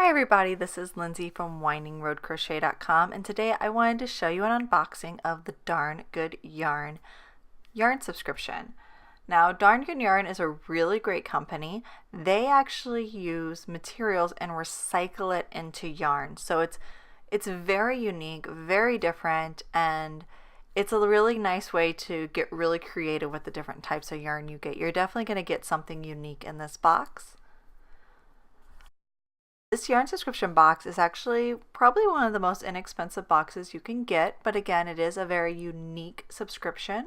Hi everybody, this is Lindsay from windingroadcrochet.com, and today I wanted to show you an unboxing of the Darn Good Yarn subscription. Now, Darn Good Yarn is a really great company. They actually use materials and recycle it into yarn. So it's very unique, very different, and it's a really nice way to get really creative with the different types of yarn you get. You're definitely going to get something unique in this box. This yarn subscription box is actually probably one of the most inexpensive boxes you can get, but again, it is a very unique subscription.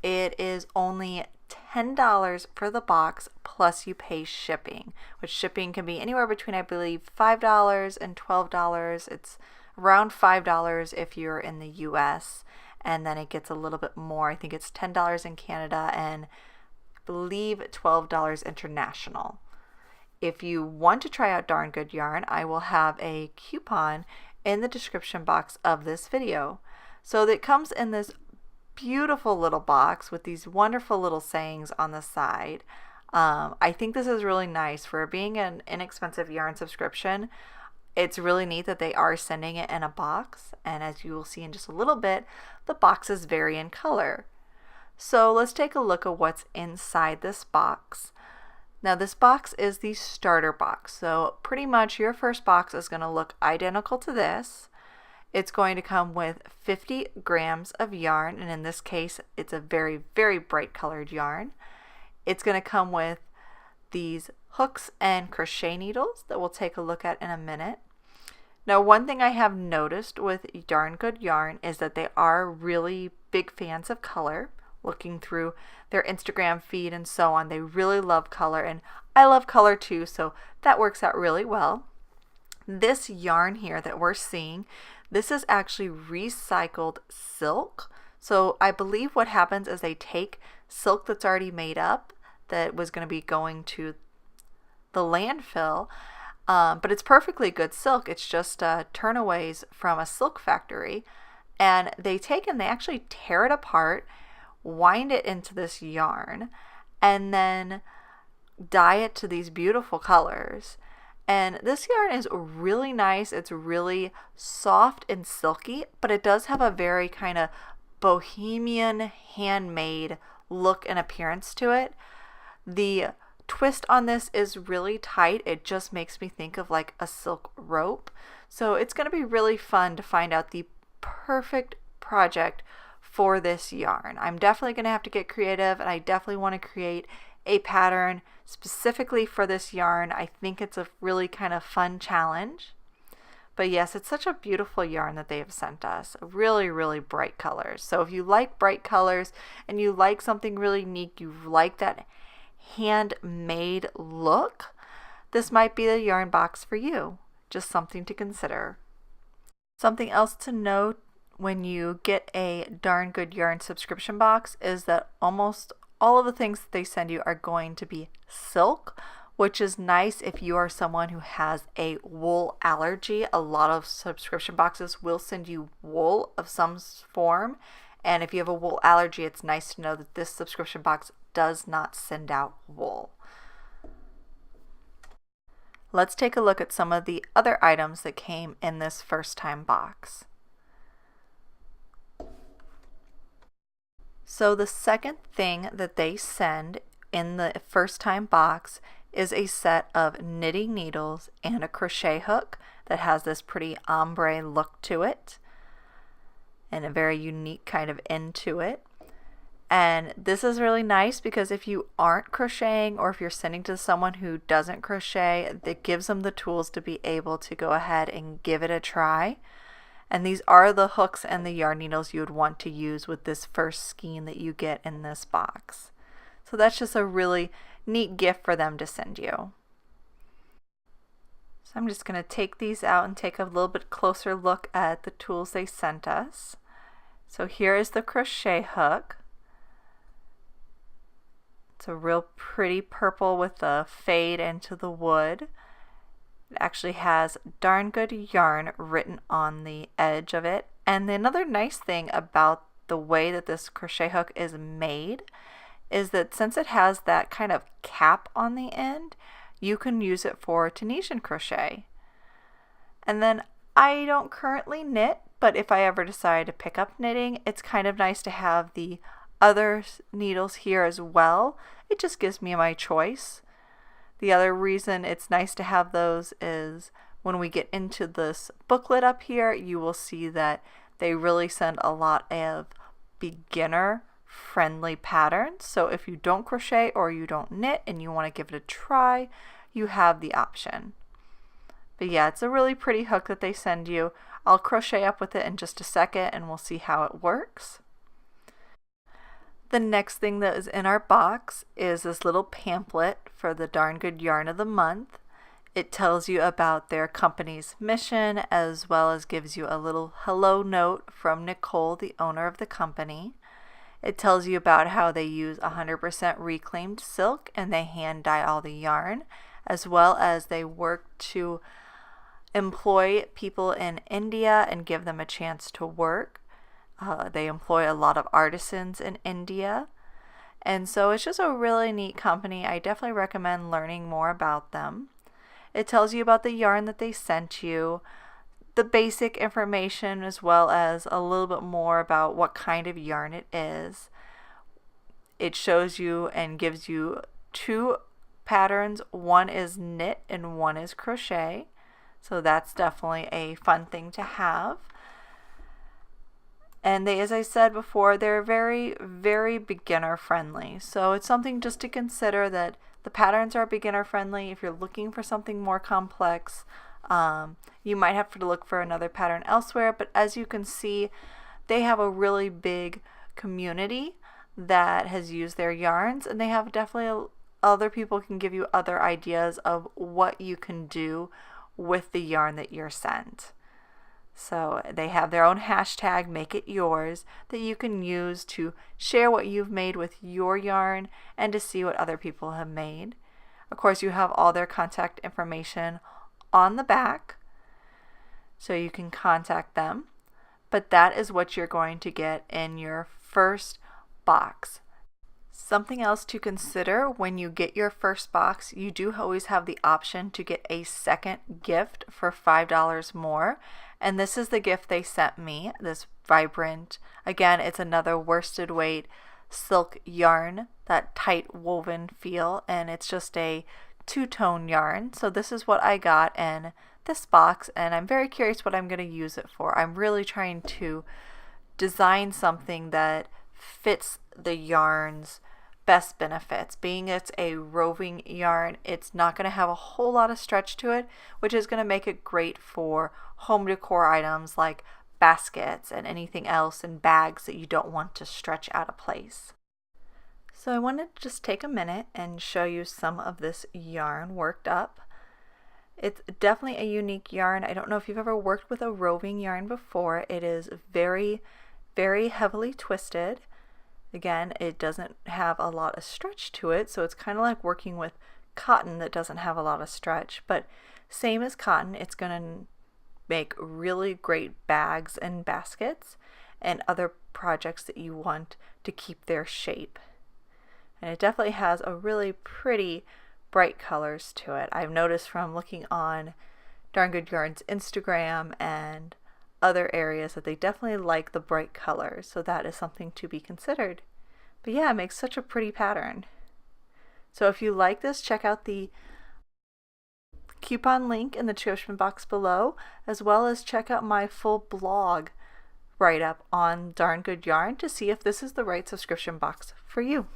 It is only $10 for the box, plus you pay shipping, which shipping can be anywhere between, I believe, $5 and $12. It's around $5 if you're in the US, and then it gets a little bit more. I think it's $10 in Canada and I believe $12 international. If you want to try out Darn Good Yarn, I will have a coupon in the description box of this video. So it comes in this beautiful little box with these wonderful little sayings on the side. I think this is really nice for being an inexpensive yarn subscription. It's really neat that they are sending it in a box, and as you will see in just a little bit, the boxes vary in color. So let's take a look at what's inside this box. Now this box is the starter box, so pretty much your first box is going to look identical to this. It's going to come with 50 grams of yarn, and in this case it's a very, very bright colored yarn. It's going to come with these hooks and crochet needles that we'll take a look at in a minute. Now, one thing I have noticed with Darn Good Yarn is that they are really big fans of color. Looking through their Instagram feed and so on, they really love color, and I love color too, so that works out really well. This yarn here that we're seeing, this is actually recycled silk. So I believe what happens is they take silk that's already made up that was going to be going to the landfill, but it's perfectly good silk. It's just turnaways from a silk factory, and they actually tear it apart, wind it into this yarn, and then dye it to these beautiful colors. And this yarn is really nice. It's really soft and silky, but it does have a very kind of bohemian handmade look and appearance to it. The twist on this is really tight. It just makes me think of like a silk rope. So it's going to be really fun to find out the perfect project for this yarn. I'm definitely going to have to get creative, and I definitely want to create a pattern specifically for this yarn. I think it's a really kind of fun challenge. But yes, it's such a beautiful yarn that they have sent us. Really, really bright colors. So if you like bright colors and you like something really unique, you like that handmade look, this might be the yarn box for you. Just something to consider. Something else to note when you get a Darn Good Yarn subscription box is that almost all of the things that they send you are going to be silk, which is nice if you are someone who has a wool allergy. A lot of subscription boxes will send you wool of some form, and if you have a wool allergy, it's nice to know that this subscription box does not send out wool. Let's take a look at some of the other items that came in this first time box. So the second thing that they send in the first time box is a set of knitting needles and a crochet hook that has this pretty ombre look to it and a very unique kind of end to it. And this is really nice because if you aren't crocheting, or if you're sending to someone who doesn't crochet, it gives them the tools to be able to go ahead and give it a try. And these are the hooks and the yarn needles you would want to use with this first skein that you get in this box. So that's just a really neat gift for them to send you. So I'm just going to take these out and take a little bit closer look at the tools they sent us. So here is the crochet hook. It's a real pretty purple with the fade into the wood. It actually has Darn Good Yarn written on the edge of it. And another nice thing about the way that this crochet hook is made is that since it has that kind of cap on the end, you can use it for Tunisian crochet. And then I don't currently knit, but if I ever decide to pick up knitting, it's kind of nice to have the other needles here as well. It just gives me my choice. The other reason it's nice to have those is when we get into this booklet up here, you will see that they really send a lot of beginner friendly patterns. So if you don't crochet or you don't knit and you want to give it a try, you have the option. But yeah, it's a really pretty hook that they send you. I'll crochet up with it in just a second and we'll see how it works. The next thing that is in our box is this little pamphlet for the Darn Good Yarn of the Month. It tells you about their company's mission as well as gives you a little hello note from Nicole, the owner of the company. It tells you about how they use 100% reclaimed silk and they hand dye all the yarn, as well as they work to employ people in India and give them a chance to work. They employ a lot of artisans in India. And so it's just a really neat company. I definitely recommend learning more about them. It tells you about the yarn that they sent you, the basic information, as well as a little bit more about what kind of yarn it is. It shows you and gives you two patterns. One is knit and one is crochet. So that's definitely a fun thing to have. And they, as I said before, they're very, very beginner friendly. So it's something just to consider that the patterns are beginner friendly. If you're looking for something more complex, you might have to look for another pattern elsewhere. But as you can see, they have a really big community that has used their yarns, and they have definitely other people can give you other ideas of what you can do with the yarn that you're sent. So they have their own hashtag, Make It Yours, that you can use to share what you've made with your yarn and to see what other people have made. Of course, you have all their contact information on the back, so you can contact them. But that is what you're going to get in your first box. Something else to consider when you get your first box, you do always have the option to get a second gift for $5 more. And this is the gift they sent me, this vibrant, again, it's another worsted weight silk yarn, that tight woven feel, and it's just a two-tone yarn. So this is what I got in this box, and I'm very curious what I'm going to use it for. I'm really trying to design something that fits the yarn's best benefits. Being it's a roving yarn, it's not going to have a whole lot of stretch to it, which is going to make it great for home decor items like baskets and anything else and bags that you don't want to stretch out of place. So I wanted to just take a minute and show you some of this yarn worked up. It's definitely a unique yarn. I don't know if you've ever worked with a roving yarn before. It is very, very heavily twisted. Again, it doesn't have a lot of stretch to it, so it's kind of like working with cotton that doesn't have a lot of stretch. But same as cotton, it's going to make really great bags and baskets and other projects that you want to keep their shape. And it definitely has a really pretty bright colors to it. I've noticed from looking on Darn Good Yarn's Instagram and other areas that they definitely like the bright colors, so that is something to be considered. But yeah, it makes such a pretty pattern. So if you like this, check out the coupon link in the description box below, as well as check out my full blog write-up on Darn Good Yarn to see if this is the right subscription box for you.